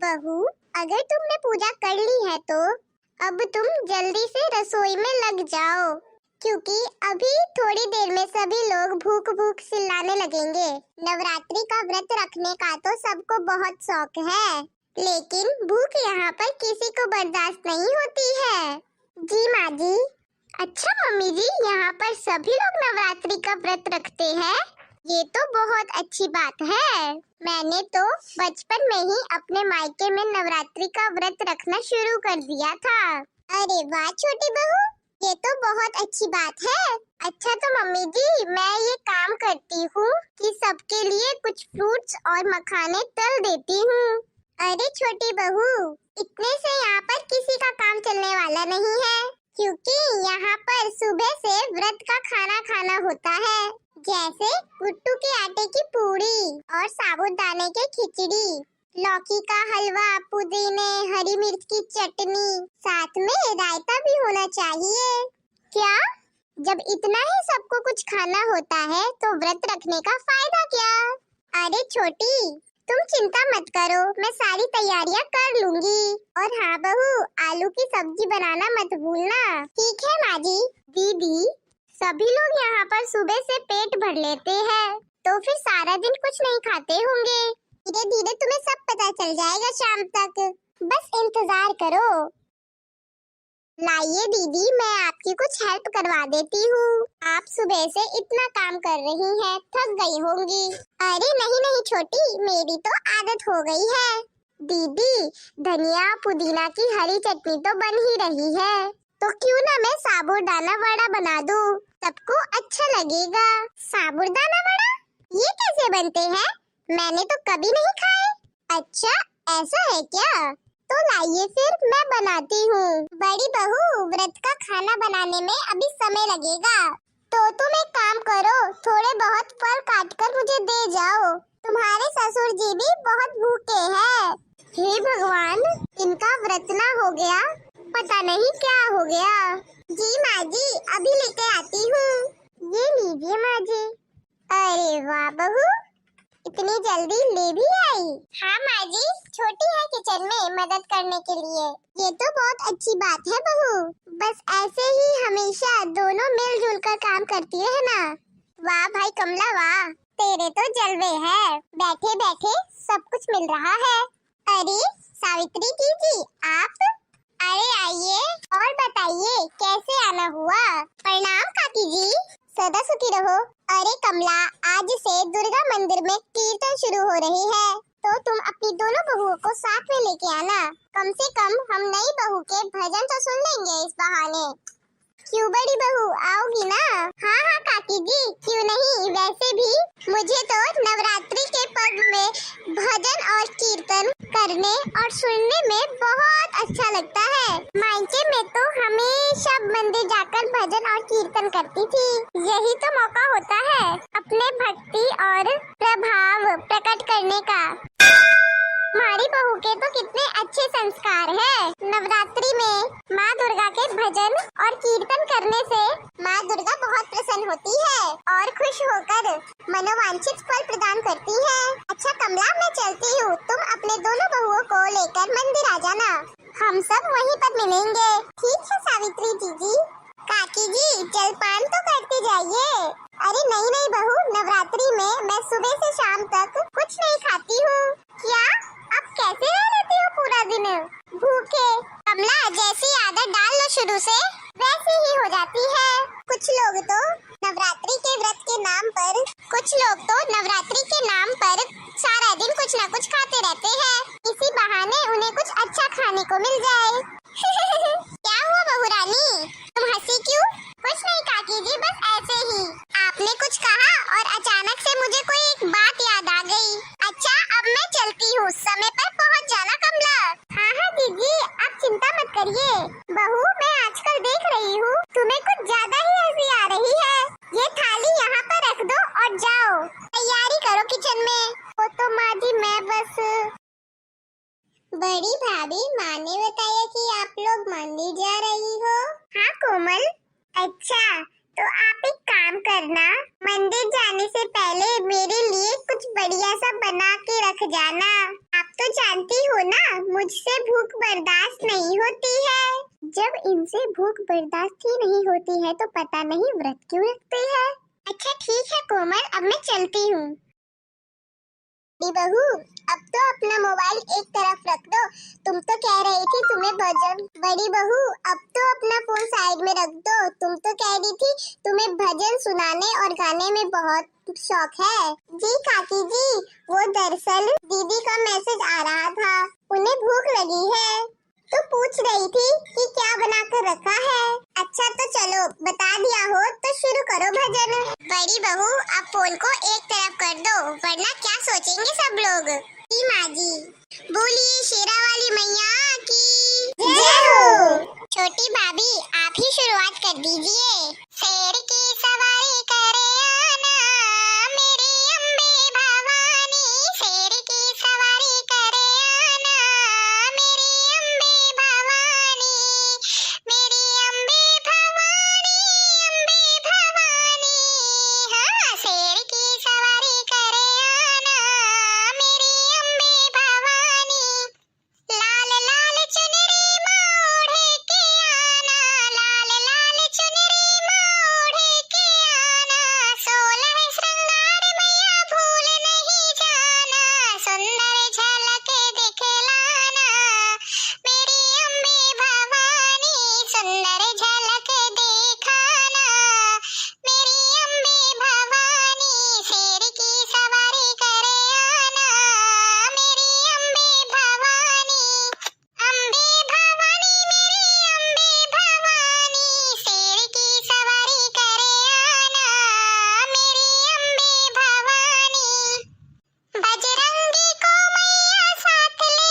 बहू, अगर तुमने पूजा कर ली है तो अब तुम जल्दी से रसोई में लग जाओ, क्योंकि अभी थोड़ी देर में सभी लोग भूख भूख चिल्लाने लगेंगे। नवरात्रि का व्रत रखने का तो सबको बहुत शौक है, लेकिन भूख यहाँ पर किसी को बर्दाश्त नहीं होती है। जी माँ जी। अच्छा मम्मी जी, यहाँ पर सभी लोग नवरात्रि का व्रत रखते हैं, ये तो बहुत अच्छी बात है। मैंने तो बचपन में ही अपने मायके में नवरात्रि का व्रत रखना शुरू कर दिया था। अरे वाह छोटी बहू, ये तो बहुत अच्छी बात है। अच्छा तो मम्मी जी, मैं ये काम करती हूँ कि सबके लिए कुछ फ्रूट्स और मखाने तल देती हूँ। अरे छोटी बहू, इतने से यहाँ पर किसी का काम चलने वाला नहीं है, क्योंकि यहाँ पर सुबह से व्रत का खाना खाना होता है, जैसे कुट्टू के आटे की पूड़ी और साबूदाने के खिचड़ी, लौकी का हलवा, पुदीने, हरी मिर्च की चटनी, साथ में रायता भी होना चाहिए। क्या? जब इतना ही सबको कुछ खाना होता है तो व्रत रखने का फायदा क्या? अरे छोटी, तुम चिंता मत करो, मैं सारी तैयारियां कर लूंगी। और हाँ बहू, आलू की सब्जी बनाना मत भूलना। ठीक है माँ जी। दीदी, सभी लोग यहाँ पर सुबह से पेट भर लेते हैं, तो फिर सारा दिन कुछ नहीं खाते होंगे। धीरे धीरे तुम्हें सब पता चल जाएगा शाम तक, बस इंतजार करो। लाइए दीदी, मैं आपकी कुछ हेल्प करवा देती हूँ। आप सुबह से इतना काम कर रही हैं, थक गई होंगी। अरे नहीं नहीं छोटी, मेरी तो आदत हो गई है। दीदी, धनिया पुदीना की हरी चटनी तो बन ही रही है, तो क्यों ना मैं साबूदाना वड़ा बना दूँ, सबको अच्छा लगेगा। साबूदाना वड़ा? ये कैसे बनते हैं? मैंने तो कभी नहीं खाए। अच्छा ऐसा है क्या? तो लाइए फिर मैं बनाती हूँ। बड़ी बहू, व्रत का खाना बनाने में अभी समय लगेगा, तो तुम एक काम करो, थोड़े बहुत फल काट कर मुझे दे जाओ। तुम्हारे ससुर जी भी बहुत भूखे हैं। हे भगवान, इनका व्रत ना हो गया, पता नहीं क्या हो गया। जी माँ जी, अभी लेके आती हूँ। ये लीजिए माँ जी। अरे वाह बहू, इतनी जल्दी ले भी आई। हाँ माँ जी, छोटी है किचन में मदद करने के लिए। ये तो बहुत अच्छी बात है बहू, बस ऐसे ही हमेशा दोनों मिलजुल कर काम करती है ना। वाह भाई कमला वाह, तेरे तो जलवे हैं, बैठे बैठे सब कुछ मिल रहा है। अरे सावित्री जी, आप? अरे आइए और बताइए कैसे आना हुआ। प्रणाम काकी जी, सदा सुखी रहो। अरे कमला, आज से दुर्गा मंदिर में कीर्तन शुरू हो रही है, तो तुम अपनी दोनों बहुओं को साथ में लेके आना। कम से कम हम नई बहू के भजन तो सुन लेंगे इस बहाने। क्यों बड़ी बहू, आओगी ना? हाँ हाँ काकी जी, क्यों नहीं। वैसे भी मुझे तो नवरात्रि के पर्व में भजन और कीर्तन करने और सुनने में बहुत अच्छा लगता है। मायके में तो हमेशा मंदिर जाकर भजन और कीर्तन करती थी। यही तो मौका होता है अपने भक्ति और प्रभाव प्रकट करने का। हमारी बहू के तो कितने अच्छे संस्कार हैं। नवरात्रि में माँ दुर्गा के भजन और कीर्तन करने से माँ दुर्गा बहुत प्रसन्न होती है और खुश होकर मनोवांछित फल प्रदान करती है। अच्छा कमला, मैं चलती हूँ, तुम अपने दोनों बहुओं को लेकर मंदिर आ जाना, हम सब वहीं पर मिलेंगे। ठीक है सावित्री जी। काकी जी, जलपान तो करते जाइए। अरे नहीं नहीं बहू, नवरात्रि में मैं सुबह से शाम तक कुछ नहीं खाती हूँ। क्या? अब कैसे रह लेती हो पूरा दिन भूखे? कमला, जैसी आदत डाल लो शुरू से वैसी ही हो जाती है। कुछ लोग तो नवरात्रि के व्रत के नाम पर सारा दिन कुछ न कुछ खाते रहते हैं, इसी बहाने उन्हें कुछ अच्छा खाने को मिल जाए। क्या हुआ बहू रानी, तुम हंसी क्यों? कुछ नहीं काकी जी, बस ऐसे ही। आपने कुछ कहा और अचानक से मुझे कोई एक बात याद आ गई। अच्छा अब मैं चलती हूँ, समय पर पहुँच जाना कमला। हाँ हाँ दीदी, आप चिंता मत करिए। बहू, मैं आजकल देख रही हूँ तुम्हें कुछ ज्यादा ही हंसी आ रही है। ये थाली यहाँ पर रख दो और जाओ तैयारी करो किचन में। वो तो माँ जी, मैं बस। बड़ी भाभी, माँ ने बताया कि आप लोग मंदिर जा रही हो। हाँ कोमल। अच्छा तो आप एक काम करना, मंदिर जाने से पहले मेरे लिए कुछ बढ़िया सा बना के रख जाना। आप तो जानती हो ना, मुझसे भूख बर्दाश्त नहीं होती है। जब इनसे भूख बर्दाश्त ही नहीं होती है तो पता नहीं व्रत क्यों रखते हैं। अच्छा ठीक है कोमल, अब मैं चलती हूँ। बड़ी बहू, अब तो अपना मोबाइल एक तरफ रख दो। तुम तो कह रही थी तुम्हें भजन। बड़ी बहू, अब तो अपना फोन साइड में रख दो। तुम तो कह रही थी तुम्हें भजन सुनाने और गाने में बहुत शौक है। जी काकी जी, वो दरअसल दीदी का मैसेज आ रहा था, उन्हें भूख लगी है तो पूछ रही थी कि क्या बनाकर रखा है। अच्छा तो चलो, बता दिया हो तो शुरू करो भजन। बड़ी बहू, अब फोन को एक तरफ कर दो वरना क्या सोचेंगे सब लोग। जी माँ जी। बोलिए शेरा वाली मैया की जय हो। छोटी भाभी, आप ही शुरुआत कर दीजिए। शेर की सवारी करे आना मेरी अम्बे भवानी, शेर की सवारी करे आना मेरी अम्बे भवानी, मेरी अम्बे भवानी, अम्बे भवानी। हाँ, शेर की सवारी करे आना मेरी अम्बे भवानी। लाल लाल चुनरी मोढ़े के आना, लाल लाल चुनरी मोढ़े के आना, 16 श्रृंगार मैया भूल नहीं जाना, सुंदर झलक दिखलाना मेरी अम्बे भवानी, सुंदर झलक दिखाना मेरी अम्बे भवानी। शेर की सवारी करे आना मेरी अम्बे भवानी, अम्बे भवानी मेरी अम्बे भवानी, शेर की सवारी करे आना मेरी अम्बे भवानी। बजरंगी को मैया साथ ले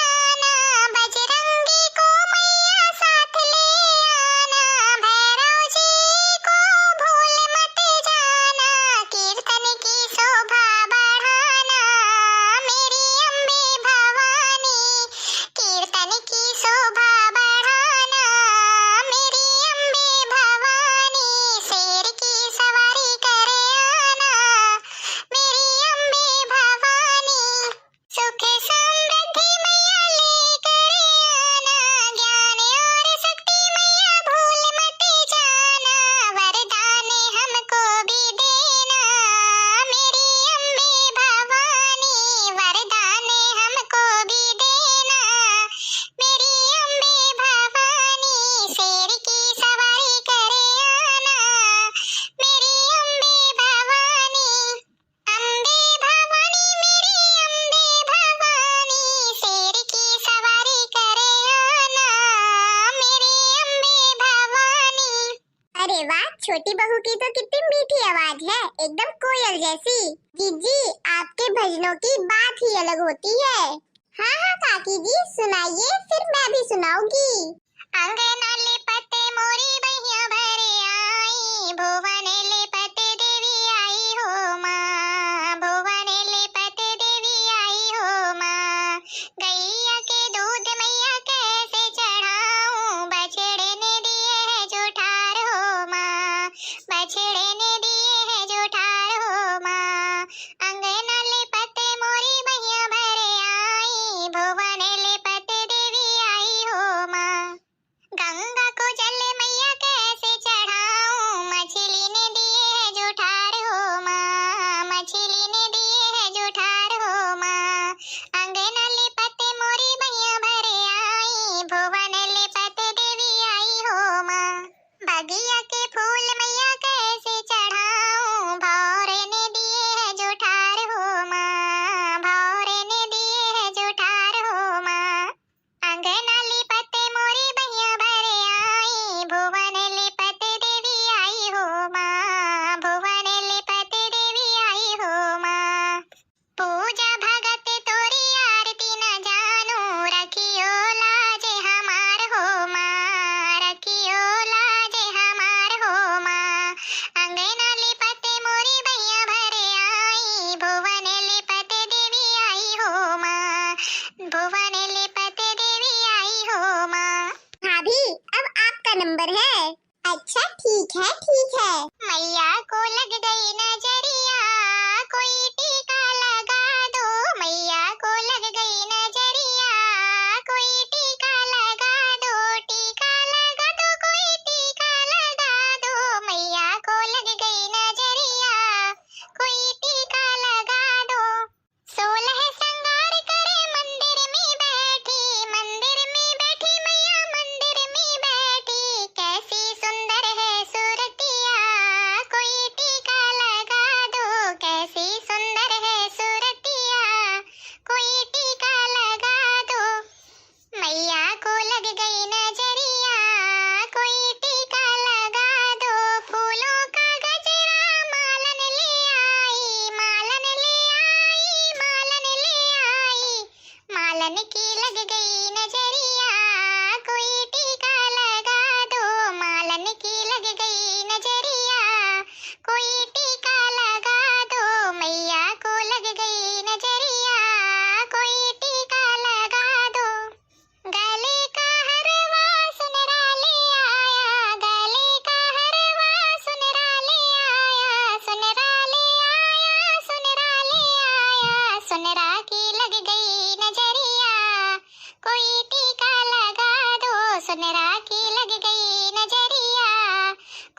आना, बजरंगी को मैया साथ ले आना, भैरव जी को भूल मत जाना, कीर्तन की शोभा बढ़ाना मेरी अम्बे भवानी, कीर्तन की शोभा बढ़ाना मेरी अम्बे भवानी। शेर की सवारी करे आना मेरी अम्बे भवानी, सुख समृद्धि मैया लेकर आना, ज्ञान और शक्ति मैया भूल मत जाना, वरदान हमको भी देना मेरी अम्बे भवानी, वरदान हमको भी देना मेरी अम्बे भवानी। शेर की सवारी करे आना मेरी अम्बे भवानी, अम्बे भवानी मेरी अम्बे भवानी, शेर की सवारी करे आना मेरी अम्बे भवानी। अरे वाह, छोटी बहू की तो कितनी मीठी आवाज है, एकदम कोयल जैसी। जीजी, आपके भजनों की बात ही अलग होती है। हाँ हाँ काकी जी, सुनाइए, फिर मैं भी सुनाऊंगी। अंगना लिपते मोरी बहिया भरे आई, भुवन लिपते देवी आई हो माँ, भुवन लिपते देवी आई हो माँ, गैया के दूध मैया कैसे चढ़ाऊं, बछड़े ने दिए है जो ठार हो माँ, बछड़े ने दिए है जो ठार हो माँ। अंगना लिपते मोरी बहिया भरे आई, भुवन लिपते देवी आई हो माँ, गंगा को जल मैया कैसे चढ़ाऊं, मछली ने दिए है जो ठार हो माँ, मछली ने दिए है जो ठार हो माँ। अंगना लिपते मोरी बहिया भरे आई, भुवन लिपते देवी आई हो माँ, बगिया के फूल मैया कैसे चढ़ाऊं, भौरे ने दिए है जो ठार हो माँ, भौरे ने दिए है जो ठार हो माँ। अंगना लिपते मोरी बहिया भरे आई, भुवन लिपते देवी आई हो माँ, भुवन लिपते देवी आई हो माँ। पूजा भगत तोरी आरती न जानू, रखियो लाज हमार हो माँ, रखियो लाज हमार हो माँ। अंगना लिपते मोरी बहिया भरे आई, भुवन लिपते देवी आई हो माँ, भुवन लिपते देवी आई हो माँ। भाभी, अब आपका नंबर है। अच्छा ठीक है ठीक है। मैया को लग गई नजरिया, कोई टीका लगा दो, मैया को लग गई नजरिया, गई नजरिया, कोई टीका लगा दो, मालन की लग गई नजरिया, कोई टीका लगा दो, मैया को लग गई नजरिया, कोई टीका लगा दो। गले का हरवा सुनरा ले आया, गले का हरवा सुनरा ले आया, सुनरा ले आया, सुनरा ले आया, सुनरा की लग गई नजरिया, कोई टीका लगा दो, सुनरा की लग गई नजरिया,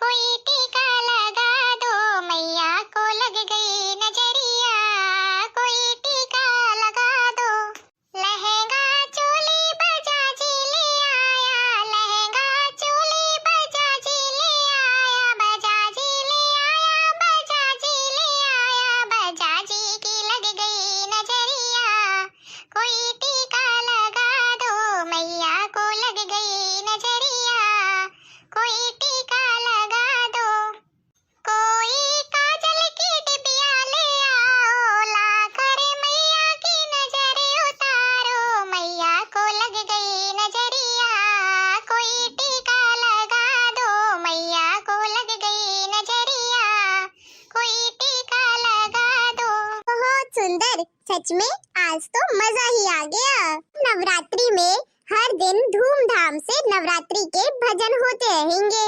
कोई टीका लगा दो, मैया को लग गई नजरिया, कोई टीका लगा दो। लहंगा चोली बजाजी ले आया, लहंगा चोली बजाजी ले आया, बजाजी ले आया, बजाजी ले आया, बजाजी की लग गई नजरिया, कोई टीका लगा दो, मैया को लग गई नजरिया, कोई टीका लगा दो। कोई काजल की डिबिया ले आओ, लाकर मैया की नजर उतारो, मैया को लग गई नजरिया, कोई टीका लगा दो, मैया को लग गई नजरिया, कोई टीका लगा दो। बहुत सुंदर, सच में आज तो मजा ही आ गया। नवरात्रि में हर दिन धूमधाम से नवरात्रि के भजन होते रहेंगे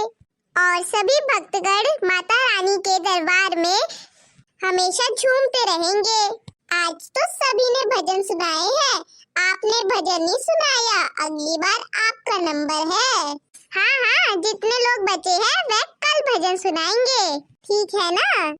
और सभी भक्तगण माता रानी के दरबार में हमेशा झूमते रहेंगे। आज तो सभी ने भजन सुनाए हैं, आपने भजन नहीं सुनाया, अगली बार आपका नंबर है। हाँ हाँ, जितने लोग बचे हैं वह कल भजन सुनाएंगे, ठीक है ना?